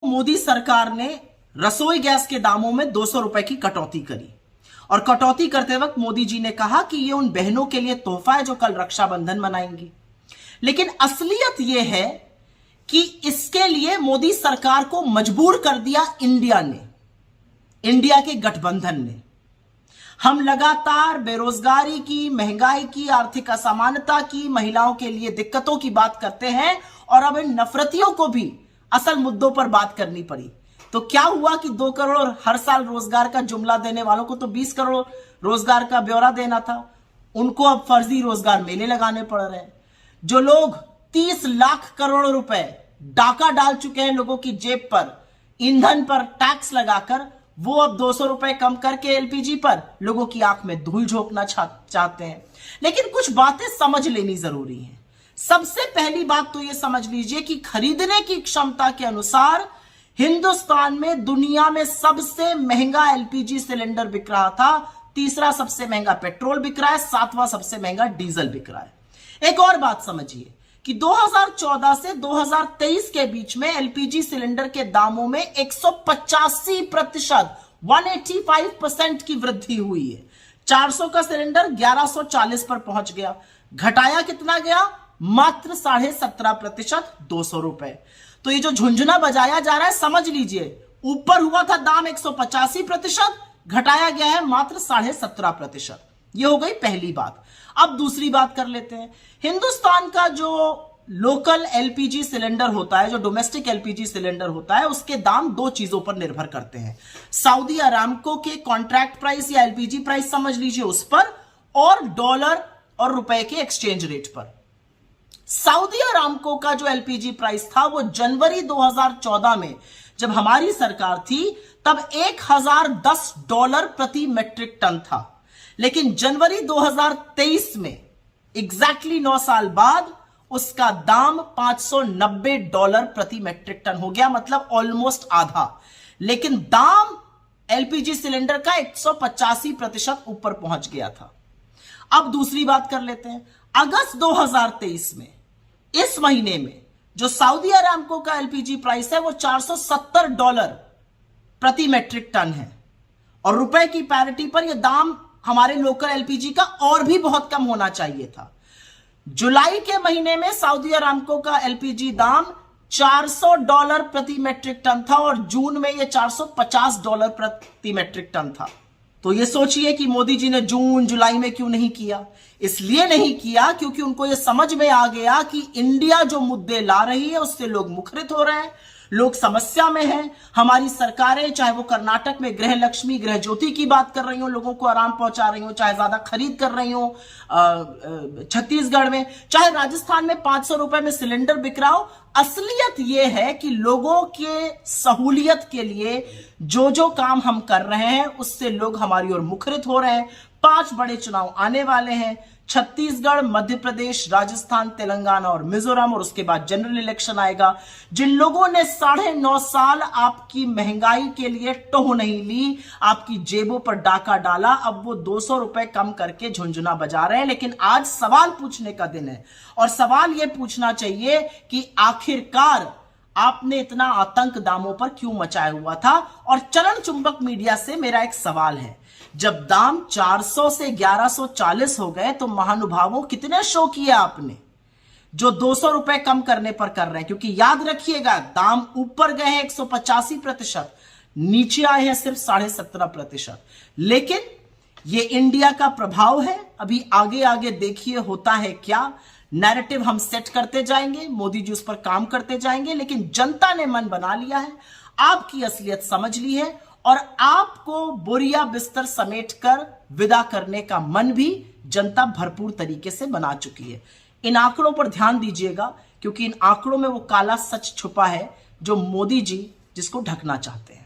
मोदी सरकार ने रसोई गैस के दामों में 200 रुपए की कटौती करी और कटौती करते वक्त मोदी जी ने कहा कि यह उन बहनों के लिए तोहफा है जो कल रक्षाबंधन मनाएंगी। लेकिन असलियत यह है कि इसके लिए मोदी सरकार को मजबूर कर दिया इंडिया ने, इंडिया के गठबंधन ने। हम लगातार बेरोजगारी की, महंगाई की, आर्थिक असमानता की, महिलाओं के लिए दिक्कतों की बात करते हैं और अब इन नफरतियों को भी असल मुद्दों पर बात करनी पड़ी। तो क्या हुआ कि 2 करोड़ हर साल रोजगार का जुमला देने वालों को तो 20 करोड़ रोजगार का ब्यौरा देना था, उनको अब फर्जी रोजगार मेले लगाने पड़ रहे हैं। जो लोग 30 लाख करोड़ रुपए डाका डाल चुके हैं लोगों की जेब पर, ईंधन पर टैक्स लगाकर, वो अब 200 रुपए कम करके एलपीजी पर लोगों की आंख में धूल झोंकना चाहते हैं। लेकिन कुछ बातें समझ लेनी जरूरी है। सबसे पहली बात तो यह समझ लीजिए कि खरीदने की क्षमता के अनुसार हिंदुस्तान में दुनिया में सबसे महंगा एलपीजी सिलेंडर बिक रहा था, तीसरा सबसे महंगा पेट्रोल बिक रहा है, 7वां सबसे महंगा डीजल बिक रहा है। एक और बात समझिए कि 2014 से 2023 के बीच में एलपीजी सिलेंडर के दामों में 185%, 185% की वृद्धि हुई है। 400 का सिलेंडर 1140 पर पहुंच गया। घटाया कितना गया? मात्र 17.5%, 200 रुपए। तो ये जो झुंझुना बजाया जा रहा है, समझ लीजिए, ऊपर हुआ था दाम 185%, घटाया गया है मात्र 17.5%। ये हो गई पहली बात। अब दूसरी बात कर लेते हैं। हिंदुस्तान का जो लोकल एलपीजी सिलेंडर होता है, जो डोमेस्टिक एलपीजी सिलेंडर होता है, उसके दाम 2 चीजों पर निर्भर करते हैं। सऊदी अरामको के कॉन्ट्रैक्ट प्राइस या एलपीजी प्राइस समझ लीजिए उस पर, और डॉलर और रुपए के एक्सचेंज रेट पर। सऊदी अरामको का जो एलपीजी प्राइस था वो जनवरी 2014 में जब हमारी सरकार थी तब $1010 प्रति मेट्रिक टन था। लेकिन जनवरी 2023 में एग्जैक्टली 9 साल बाद उसका दाम $590 प्रति मेट्रिक टन हो गया, मतलब ऑलमोस्ट आधा। लेकिन दाम एलपीजी सिलेंडर का 185% ऊपर पहुंच गया था। अब दूसरी बात कर लेते हैं। अगस्त 2023 में, इस महीने में, जो सऊदी अरामको का एलपीजी प्राइस है वो $470 प्रति मेट्रिक टन है, और रुपए की पैरिटी पर यह दाम हमारे लोकल एलपीजी का और भी बहुत कम होना चाहिए था। जुलाई के महीने में सऊदी अरामको का एलपीजी दाम $400 प्रति मेट्रिक टन था और जून में यह $450 प्रति मेट्रिक टन था। तो ये सोचिए कि मोदी जी ने जून जुलाई में क्यों नहीं किया? इसलिए नहीं किया क्योंकि उनको यह समझ में आ गया कि इंडिया जो मुद्दे ला रही है उससे लोग मुखरित हो रहे हैं, लोग समस्या में हैं। हमारी सरकारें, चाहे वो कर्नाटक में गृह लक्ष्मी, गृह ज्योति की बात कर रही हो, लोगों को आराम पहुंचा रही हो, चाहे ज्यादा खरीद कर रही हो छत्तीसगढ़ में, चाहे राजस्थान में 500 रुपए में सिलेंडर बिक रहा हो, असलियत यह है कि लोगों के सहूलियत के लिए जो जो काम हम कर रहे हैं उससे लोग हमारी ओर मुखरित हो रहे हैं। 5 बड़े चुनाव आने वाले हैं, छत्तीसगढ़, मध्य प्रदेश, राजस्थान, तेलंगाना और मिजोरम, और उसके बाद जनरल इलेक्शन आएगा। जिन लोगों ने 9.5 साल आपकी महंगाई के लिए टोह नहीं ली, आपकी जेबों पर डाका डाला, अब वो 200 रुपए कम करके झुंझुना बजा रहे हैं। लेकिन आज सवाल पूछने का दिन है, और सवाल यह पूछना चाहिए कि आखिरकार आपने इतना आतंक दामों पर क्यों मचाया हुआ था। और चरण चुंबक मीडिया से मेरा एक सवाल है, जब दाम 400 से 1140 हो गए तो महानुभावों कितने शो किए आपने, जो 200 रुपए कम करने पर कर रहे हैं? क्योंकि याद रखिएगा, दाम ऊपर गए हैं 185%, नीचे आए हैं सिर्फ 17.5%। लेकिन ये इंडिया का प्रभाव है। अभी आगे आगे देखिए होता है क्या। नैरेटिव हम सेट करते जाएंगे, मोदी जी उस पर काम करते जाएंगे, लेकिन जनता ने मन बना लिया है, आपकी असलियत समझ ली है, और आपको बोरिया बिस्तर समेटकर विदा करने का मन भी जनता भरपूर तरीके से बना चुकी है। इन आंकड़ों पर ध्यान दीजिएगा, क्योंकि इन आंकड़ों में वो काला सच छुपा है जो मोदी जी जिसको ढकना चाहते हैं।